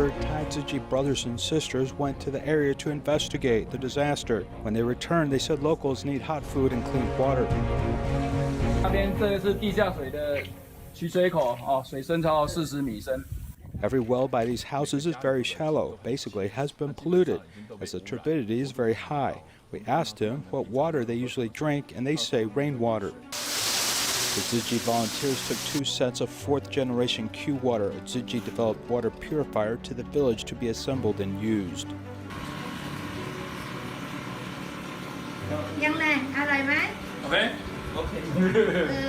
3rd, Thai Tzu Chi brothers and sisters went to the area to investigate the disaster. When they returned, they said locals need hot food and clean water. 那边这个是地下水的取水口哦，水深超过40米深。 Every well by these houses is very shallow. Basically, it has been polluted, as the turbidity is very high. We asked them what water they usually drink, and they say rainwater. The Tzu Chi volunteers took 2 sets of 4th-generation Qwater, a Tzu Chi-developed water purifier, to the village to be assembled and used. Okay.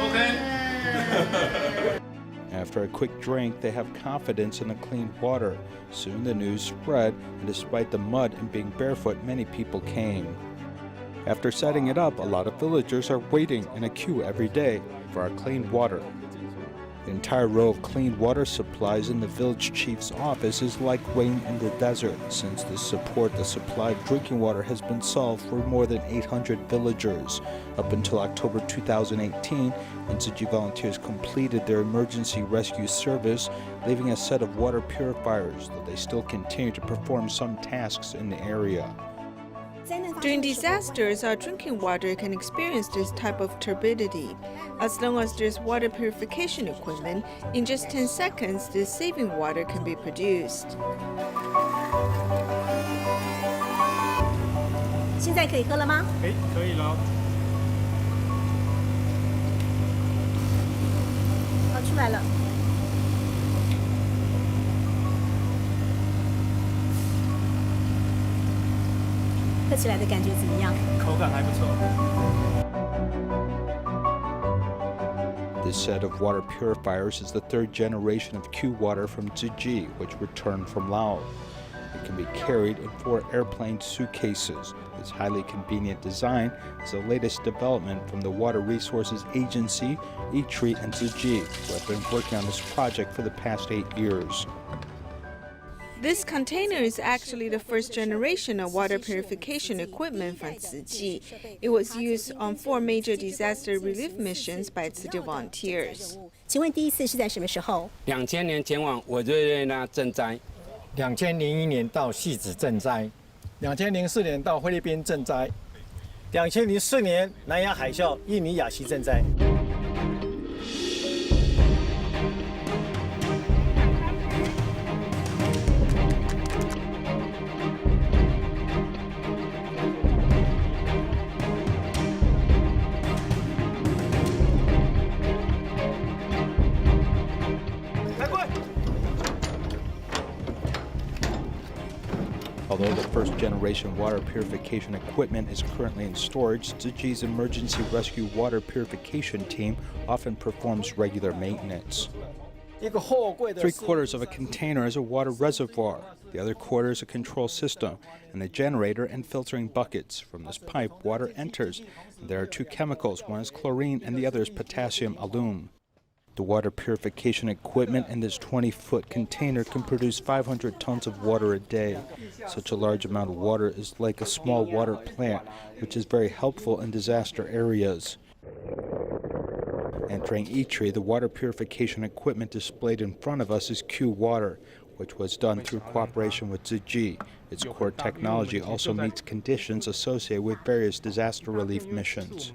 Okay. After a quick drink, they have confidence in the clean water. Soon the news spread, and despite the mud and being barefoot, many people came. After setting it up, a lot of villagers are waiting in a queue every day for our clean water. The entire row of clean water supplies in the village chief's office is like rain in the desert. Since this support, the supply of drinking water has been solved for more than 800 villagers. Up until October 2018, when Tzu Chi volunteers completed their emergency rescue service, leaving a set of water purifiers, though they still continue to perform some tasks in the area. During disasters, our drinking water can experience this type of turbidity. As long as there's water purification equipment, in just 10 seconds, this saving water can be produced. 现在可以喝了吗？可以了。哦，出来了。 喝起来的感觉怎么样？口感还不错。 This set of water purifiers is the 3rd generation of Qwater from Tzu Chi, which returned from Laos. It can be carried in 4 airplane suitcases. This highly convenient design is the latest development from the Water Resources Agency, E16, and Tzu Chi, who have been working on this project for the past 8 years. This container is actually the 1st generation of water purification equipment from Tzu Chi. It was used on 4 major disaster relief missions by Tzu Chi volunteers. 请问第一次是在什么时候？2000年前往委内瑞拉赈灾，2001年到汐止赈灾，2004年到菲律宾赈灾，2004年南亚海啸印尼雅西赈灾。 Although the 1st-generation water purification equipment is currently in storage, Tzu Chi's emergency rescue water purification team often performs regular maintenance. 3/4 of a container is a water reservoir. The other quarter is a control system, and a generator and filtering buckets. From this pipe, water enters. There are 2 chemicals. One is chlorine, and the other is potassium alum. The water purification equipment in this 20-foot container can produce 500 tons of water a day. Such a large amount of water is like a small water plant, which is very helpful in disaster areas. Entering E16, the water purification equipment displayed in front of us is Qwater, which was done through cooperation with Tzu Chi. Its core technology also meets conditions associated with various disaster relief missions.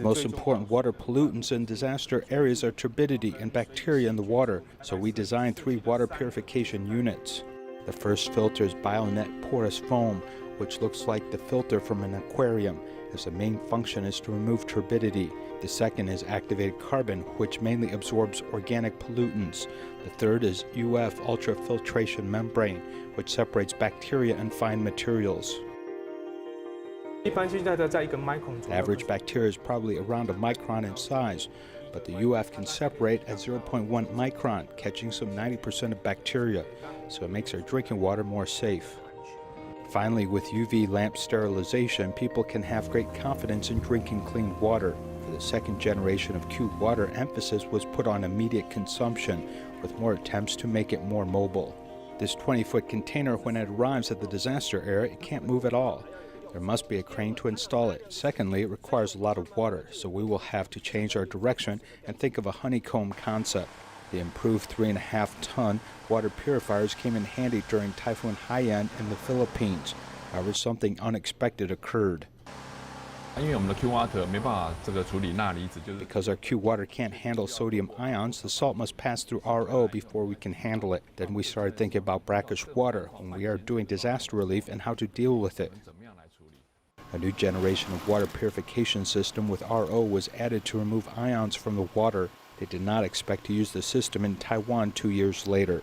Most important water pollutants in disaster areas are turbidity and bacteria in the water, so we designed 3 water purification units. The first filter is BioNet porous foam, which looks like the filter from an aquarium, as the main function is to remove turbidity. The second is activated carbon, which mainly absorbs organic pollutants. The third is UF ultrafiltration membrane, which separates bacteria and fine materials. The average bacteria is probably around a micron in size, but the UF can separate at 0.1 micron, catching some 90% of bacteria, so it makes our drinking water more safe. Finally, with UV lamp sterilization, people can have great confidence in drinking clean water. For the 2nd generation of Qwater, emphasis was put on immediate consumption, with more attempts to make it more mobile. This 20-foot container, when it arrives at the disaster area, it can't move at all. There must be a crane to install it. Secondly, it requires a lot of water, so we will have to change our direction and think of a honeycomb concept. The improved 3.5-ton water purifiers came in handy during Typhoon Haiyan in the Philippines. However, something unexpected occurred. 因为我们的 Qwater 没办法处理钠离子，就是 Because our Qwater can't handle sodium ions, the salt must pass through RO before we can handle it. Then we started thinking about brackish water when we are doing disaster relief and how to deal with it. A new generation of water purification system with RO was added to remove ions from the water. They did not expect to use the system in Taiwan 2 years later.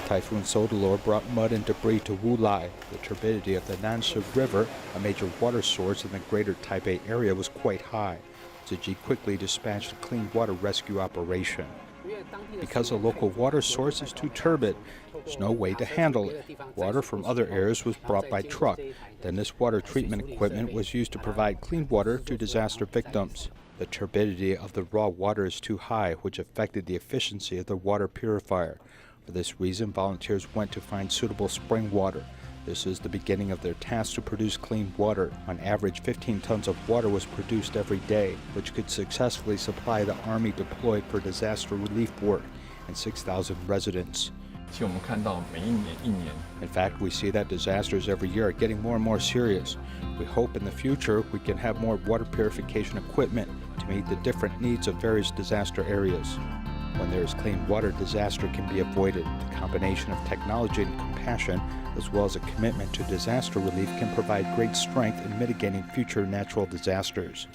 Typhoon Sodalor brought mud and debris to Wulai. The turbidity of the Nansha River, a major water source in the greater Taipei area, was quite high. Tzu Chi quickly dispatched a clean water rescue operation. Because a local water source is too turbid, there's no way to handle it. Water from other areas was brought by truck. Then this water treatment equipment was used to provide clean water to disaster victims. The turbidity of the raw water is too high, which affected the efficiency of the water purifier. For this reason, volunteers went to find suitable spring water. This is the beginning of their task to produce clean water. On average, 15 tons of water was produced every day, which could successfully supply the Army deployed for disaster relief work and 6,000 residents. 其实我们看到每一年 In fact, we see that disasters every year are getting more and more serious. We hope in the future we can have more water purification equipment to meet the different needs of various disaster areas. When there is clean water, disaster can be avoided. The combination of technology and compassion, as well as a commitment to disaster relief, can provide great strength in mitigating future natural disasters.